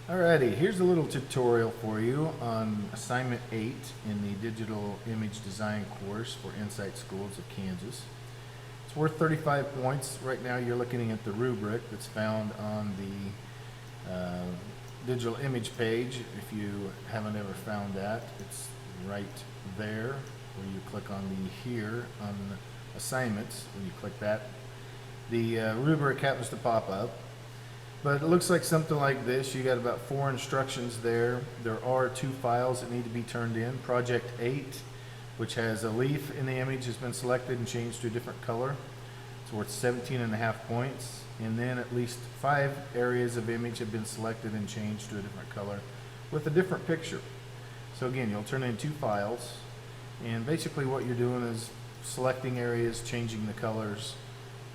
Alrighty, here's a little tutorial for you on assignment 8 in the digital image design course for Insight Schools of Kansas. It's worth 35 points. Right now you're looking at the rubric that's found on the digital image page. If you haven't ever found that, it's right there where you click on the here on assignments. When you click that, the rubric happens to pop up. But it looks like something like this. You got about 4 instructions there. There are 2 files that need to be turned in. Project 8, which has a leaf in the image, has been selected and changed to a different color. It's worth 17.5 points. And then at least 5 areas of image have been selected and changed to a different color with a different picture. So again, you'll turn in 2 files. And basically what you're doing is selecting areas, changing the colors,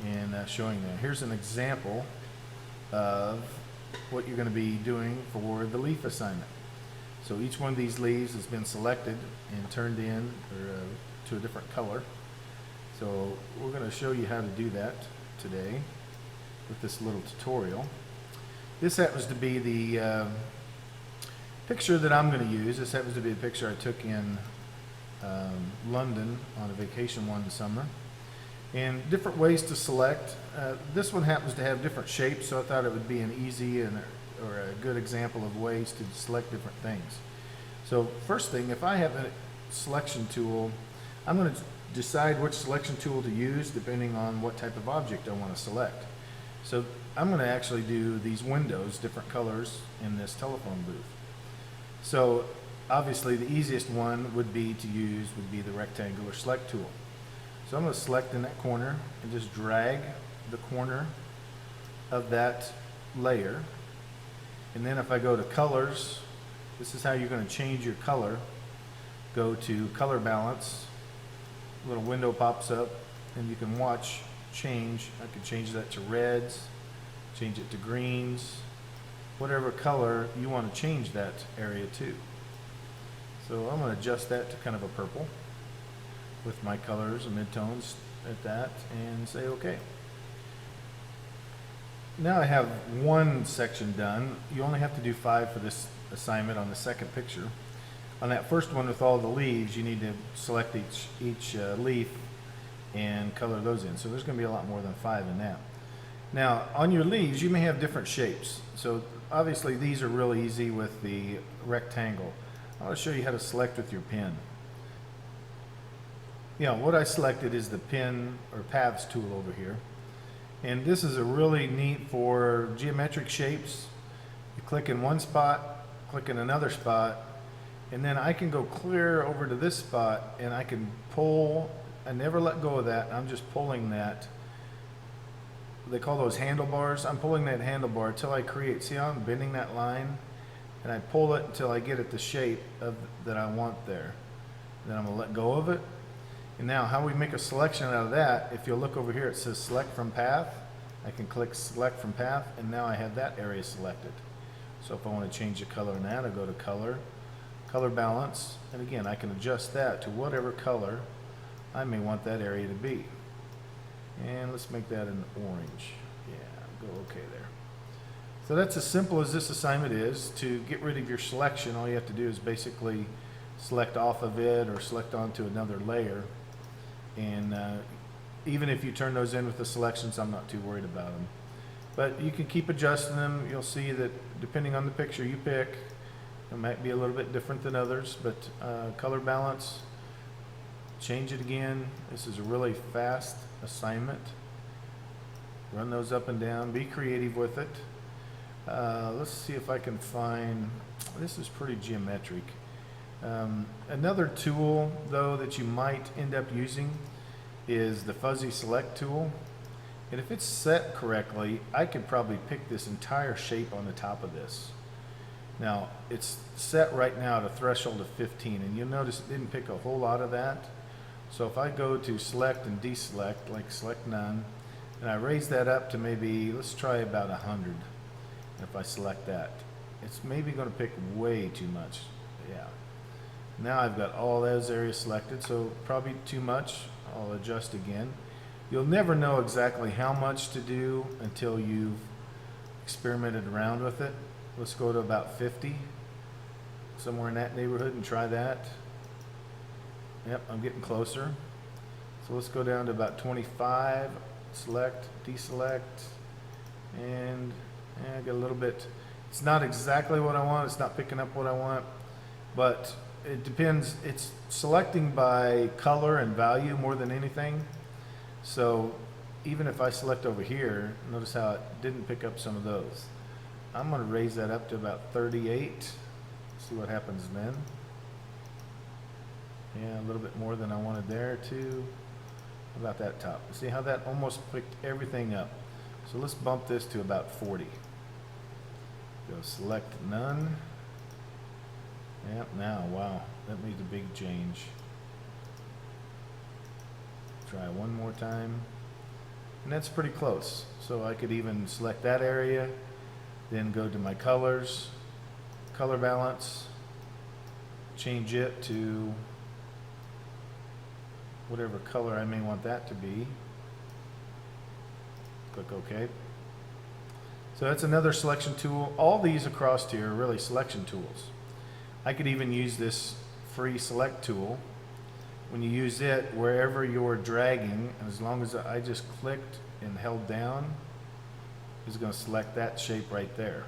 and showing them. Here's an example of what you're going to be doing for the leaf assignment. So each one of these leaves has been selected and turned in to a different color. So we're going to show you how to do that today with this little tutorial. This happens to be the picture that I'm going to use. This happens to be a picture I took in London on a vacation one summer. And different ways to select. This one happens to have different shapes, so I thought it would be an easy or a good example of ways to select different things. So first thing, if I have a selection tool, I'm going to decide which selection tool to use depending on what type of object I want to select. So I'm going to actually do these windows, different colors in this telephone booth. So obviously the easiest one would be the rectangular select tool. So I'm going to select in that corner and just drag the corner of that layer. And then if I go to colors, this is how you're going to change your color. Go to color balance, a little window pops up, and you can watch change. I can change that to reds, change it to greens, whatever color you want to change that area to. So I'm going to adjust that to kind of a purple with my colors and midtones at that and say OK. Now I have one section done. You only have to do 5 for this assignment on the second picture. On that first one with all the leaves, you need to select each leaf and color those in. So there's going to be a lot more than 5 in that. Now on your leaves you may have different shapes. So obviously these are really easy with the rectangle. I'll show you how to select with your pen. What I selected is the pen or paths tool over here. And this is a really neat for geometric shapes. You click in one spot, click in another spot, and then I can go clear over to this spot and I can pull. I never let go of that. I'm just pulling that. They call those handlebars. I'm pulling that handlebar until I create. See how I'm bending that line? And I pull it until I get it the shape that I want there. Then I'm going to let go of it. And now how we make a selection out of that, if you'll look over here, it says select from path. I can click select from path, and now I have that area selected. So if I want to change the color in that, I go to color, color balance, and again I can adjust that to whatever color I may want that area to be. And let's make that an orange. Yeah, go OK there. So that's as simple as this assignment is. To get rid of your selection, all you have to do is basically select off of it or select onto another layer. And even if you turn those in with the selections, I'm not too worried about them. But you can keep adjusting them. You'll see that depending on the picture you pick, it might be a little bit different than others. But color balance, change it again. This is a really fast assignment. Run those up and down. Be creative with it. Let's see if I can find, this is pretty geometric. Another tool though that you might end up using is the fuzzy select tool, and if it's set correctly I could probably pick this entire shape on the top of this. Now it's set right now at a threshold of 15, and you'll notice it didn't pick a whole lot of that. So if I go to select and deselect, like select none, and I raise that up to maybe, let's try about 100, and if I select that, it's maybe going to pick way too much. Yeah. Now I've got all those areas selected, so probably too much. I'll adjust again. You'll never know exactly how much to do until you've experimented around with it. Let's go to about 50, somewhere in that neighborhood, and try that. Yep, I'm getting closer. So let's go down to about 25, select, deselect, and I got a little bit. It's not exactly what I want, it's not picking up what I want, but it depends. It's selecting by color and value more than anything. So even if I select over here, notice how it didn't pick up some of those. I'm going to raise that up to about 38. See what happens then. Yeah, a little bit more than I wanted there too. How about that top? See how that almost picked everything up. So let's bump this to about 40. Go select none. Yep, now, wow, that made a big change. Try one more time. And that's pretty close. So I could even select that area, then go to my colors, color balance, change it to whatever color I may want that to be. Click OK. So that's another selection tool. All these across here are really selection tools. I could even use this free select tool. When you use it, wherever you're dragging, as long as I just clicked and held down, it's going to select that shape right there.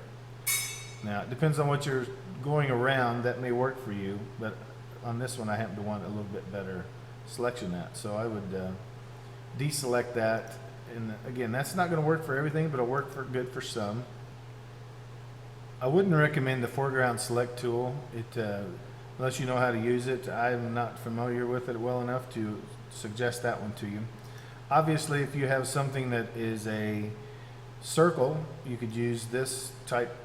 Now, it depends on what you're going around. That may work for you, but on this one, I happen to want a little bit better selection that. So I would deselect that. And again, that's not going to work for everything, but it'll work for good for some. I wouldn't recommend the foreground select tool. Unless you know how to use it. I'm not familiar with it well enough to suggest that one to you. Obviously, if you have something that is a circle, you could use this type,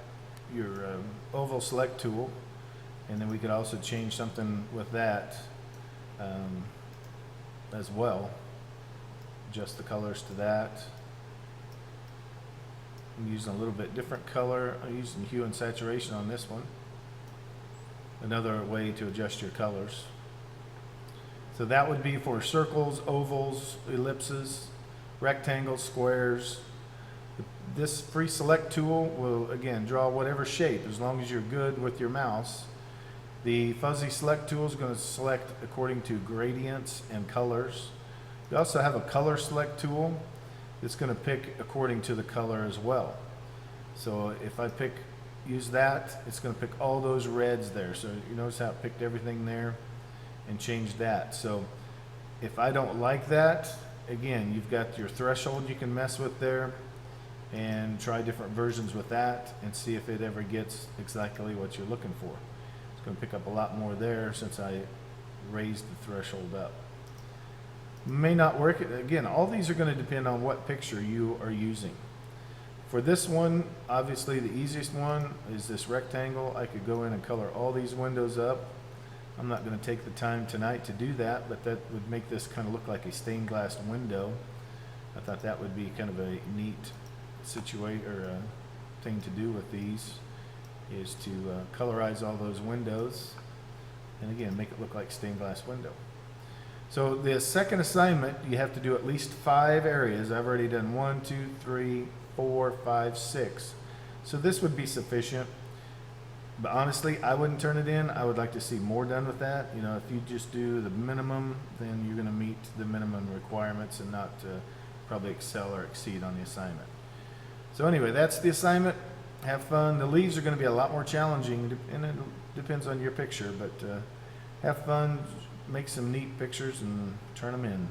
your oval select tool, and then we could also change something with that as well. Adjust the colors to that. I'm using a little bit different color. I'm using hue and saturation on this one. Another way to adjust your colors. So that would be for circles, ovals, ellipses, rectangles, squares. This free select tool will again draw whatever shape as long as you're good with your mouse. The fuzzy select tool is going to select according to gradients and colors. We also have a color select tool that's going to pick according to the color as well. So if I use that, it's going to pick all those reds there. So you notice how it picked everything there and changed that. So if I don't like that, again, you've got your threshold you can mess with there and try different versions with that and see if it ever gets exactly what you're looking for. It's going to pick up a lot more there since I raised the threshold up. May not work. Again, all these are going to depend on what picture you are using. For this one, obviously the easiest one is this rectangle. I could go in and color all these windows up. I'm not going to take the time tonight to do that, but that would make this kind of look like a stained glass window. I thought that would be kind of a neat thing to do with these, is to colorize all those windows and again make it look like stained glass window. So the second assignment, you have to do at least 5 areas. I've already done 1, 2, 3, 4, 5, 6. So this would be sufficient. But honestly, I wouldn't turn it in. I would like to see more done with that. You know, if you just do the minimum, then you're going to meet the minimum requirements and not probably excel or exceed on the assignment. So anyway, that's the assignment. Have fun. The leaves are going to be a lot more challenging, and it depends on your picture, but have fun. Make some neat pictures and turn them in.